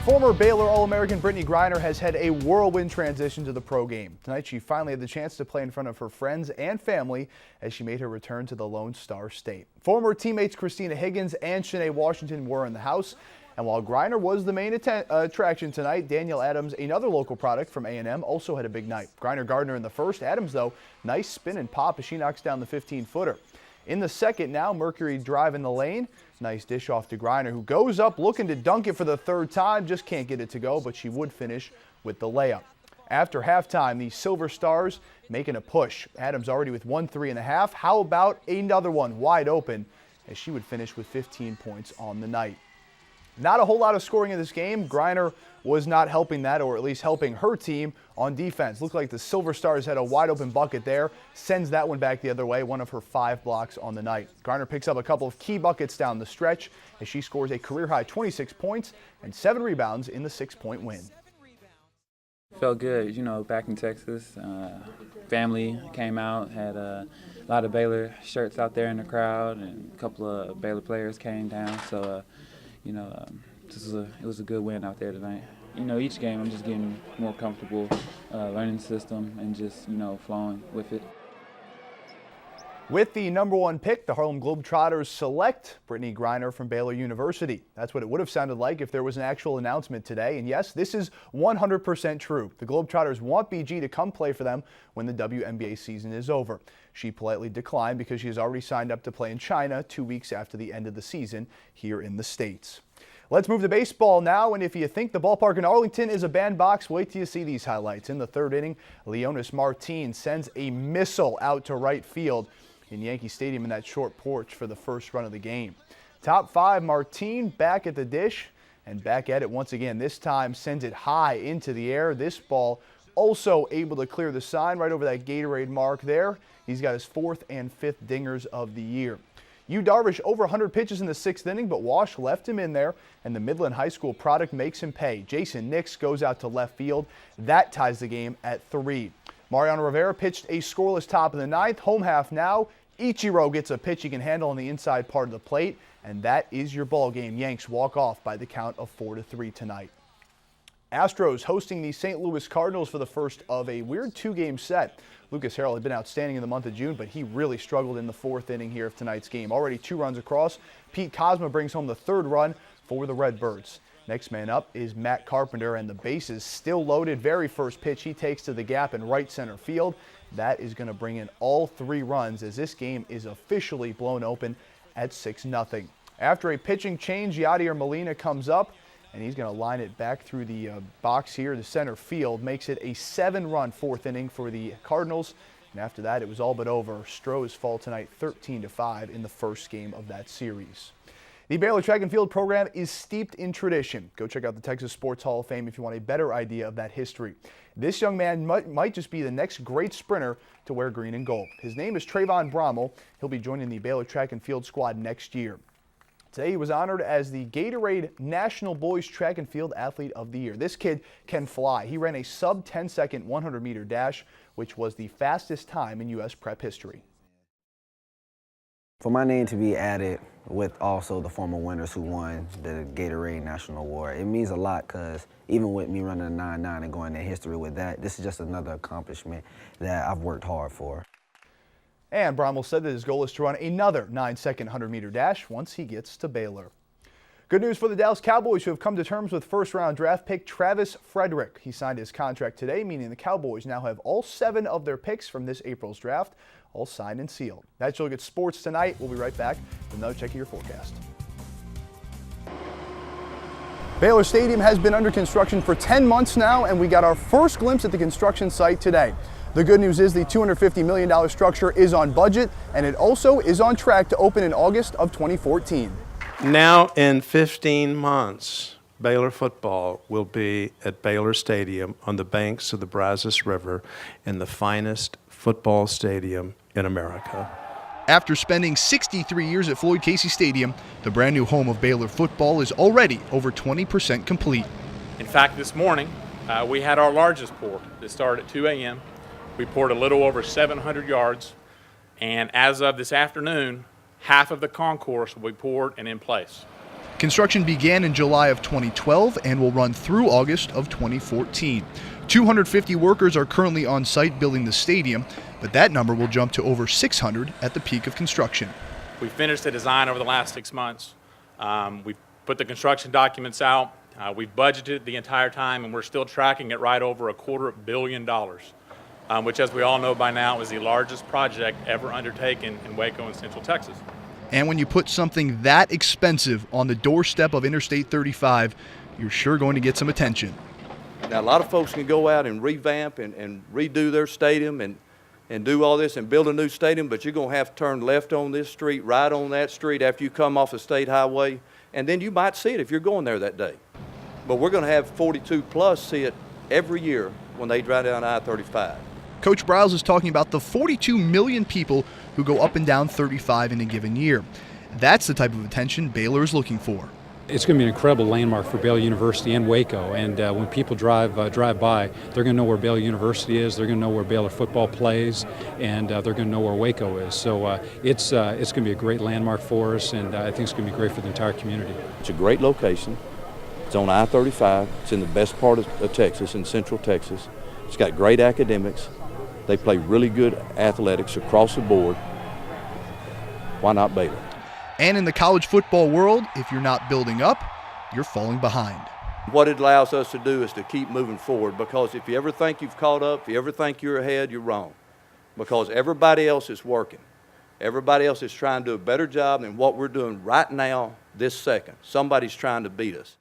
Former Baylor All-American Brittney Griner has had a whirlwind transition to the pro game. Tonight, she finally had the chance to play in front of her friends and family as she made her return to the Lone Star State. Former teammates Christina Higgins and Shanae Washington were in the house. And while Griner was the main attraction tonight, Danielle Adams, another local product from A&M, also had a big night. Griner Gardner in the first. Adams, though, nice spin and pop as she knocks down the 15-footer. In the second now, Mercury drive in the lane. Nice dish off to Griner, who goes up looking to dunk it for the third time. Just can't get it to go, but she would finish with the layup. After halftime, the Silver Stars making a push. Adams already with 1 3.5. How about another one wide open as she would finish with 15 points on the night. Not a whole lot of scoring in this game. Griner was not helping that, or at least helping her team on defense. Looked like the Silver Stars had a wide open bucket there. Sends that one back the other way, one of her 5 blocks on the night. Griner picks up a couple of key buckets down the stretch as she scores a career-high 26 points and 7 rebounds in the 6-point win. Felt good, you know, back in Texas. Family came out, had a lot of Baylor shirts out there in the crowd, and a couple of Baylor players came down. So, it was a good win out there tonight. You know, each game I'm just getting more comfortable, learning the system and just, flowing with it. With the #1 pick, the Harlem Globetrotters select Brittney Griner from Baylor University. That's what it would have sounded like if there was an actual announcement today. And yes, this is 100% true. The Globetrotters want BG to come play for them when the WNBA season is over. She politely declined because she has already signed up to play in China 2 weeks after the end of the season here in the States. Let's move to baseball now, and if you think the ballpark in Arlington is a bandbox, wait till you see these highlights. In the third inning, Leonis Martin sends a missile out to right field in Yankee Stadium in that short porch for the first run of the game. Top 5, Martin back at the dish and back at it once again. This time sends it high into the air. This ball also able to clear the sign right over that Gatorade mark there. He's got his 4th and 5th dingers of the year. Yu Darvish over 100 pitches in the 6th inning, but Walsh left him in there, and the Midland High School product makes him pay. Jason Nix goes out to left field. That ties the game at 3. Mariano Rivera pitched a scoreless top of the 9th. Home half now. Ichiro gets a pitch he can handle on the inside part of the plate, and that is your ball game. Yanks walk off by the count of 4-3 tonight. Astros hosting the St. Louis Cardinals for the first of a weird 2-game set. Lucas Harrell had been outstanding in the month of June, but he really struggled in the 4th inning here of tonight's game. Already 2 runs across. Pete Kozma brings home the 3rd run for the Redbirds. Next man up is Matt Carpenter, and the bases still loaded. Very first pitch he takes to the gap in right center field. That is going to bring in all 3 runs as this game is officially blown open at 6-0. After a pitching change, Yadier Molina comes up, and he's going to line it back through the box here to center field. Makes it a 7-run 4th inning for the Cardinals. And after that, it was all but over. Stros fall tonight 13-5 in the first game of that series. The Baylor Track and Field program is steeped in tradition. Go check out the Texas Sports Hall of Fame if you want a better idea of that history. This young man might just be the next great sprinter to wear green and gold. His name is Trayvon Brommel. He'll be joining the Baylor Track and Field squad next year. Today he was honored as the Gatorade National Boys Track and Field Athlete of the Year. This kid can fly. He ran a sub-10-second 100-meter dash, which was the fastest time in U.S. prep history. For my name to be added with also the former winners who won the Gatorade National Award, it means a lot because even with me running a 9.9 and going in history with that, this is just another accomplishment that I've worked hard for. And Brommel said that his goal is to run another 9-second 100-meter dash once he gets to Baylor. Good news for the Dallas Cowboys, who have come to terms with first-round draft pick Travis Frederick. He signed his contract today, meaning the Cowboys now have all 7 of their picks from this April's draft all signed and sealed. That's your look at sports tonight. We'll be right back with another check of your forecast. Baylor Stadium has been under construction for 10 months now, and we got our first glimpse at the construction site today. The good news is the $250 million structure is on budget, and it also is on track to open in August of 2014. Now in 15 months, Baylor football will be at Baylor Stadium on the banks of the Brazos River in the finest football stadium in America. After spending 63 years at Floyd Casey Stadium, the brand new home of Baylor football is already over 20% complete. In fact, this morning, we had our largest pour that started at 2 a.m. We poured a little over 700 yards, and as of this afternoon, half of the concourse will be poured and in place. Construction began in July of 2012 and will run through August of 2014. 250 workers are currently on site building the stadium, but that number will jump to over 600 at the peak of construction. We finished the design over the last 6 months. We've put the construction documents out. We've budgeted the entire time, and we're still tracking it right over $250 million, which, as we all know by now, is the largest project ever undertaken in Waco and Central Texas. And when you put something that expensive on the doorstep of Interstate 35, you're sure going to get some attention. Now, a lot of folks can go out and revamp and redo their stadium and do all this and build a new stadium, but you're going to have to turn left on this street, right on that street after you come off the state highway, and then you might see it if you're going there that day. But we're going to have 42 plus see it every year when they drive down I-35. Coach Briles is talking about the 42 million people who go up and down 35 in a given year. That's the type of attention Baylor is looking for. It's going to be an incredible landmark for Baylor University and Waco, and when people drive by, they're going to know where Baylor University is, they're going to know where Baylor football plays, and they're going to know where Waco is. So it's going to be a great landmark for us, and I think it's going to be great for the entire community. It's a great location. It's on I-35. It's in the best part of Texas, in Central Texas. It's got great academics. They play really good athletics across the board. Why not Baylor? And in the college football world, if you're not building up, you're falling behind. What it allows us to do is to keep moving forward, because if you ever think you've caught up, if you ever think you're ahead, you're wrong. Because everybody else is working. Everybody else is trying to do a better job than what we're doing right now, this second. Somebody's trying to beat us.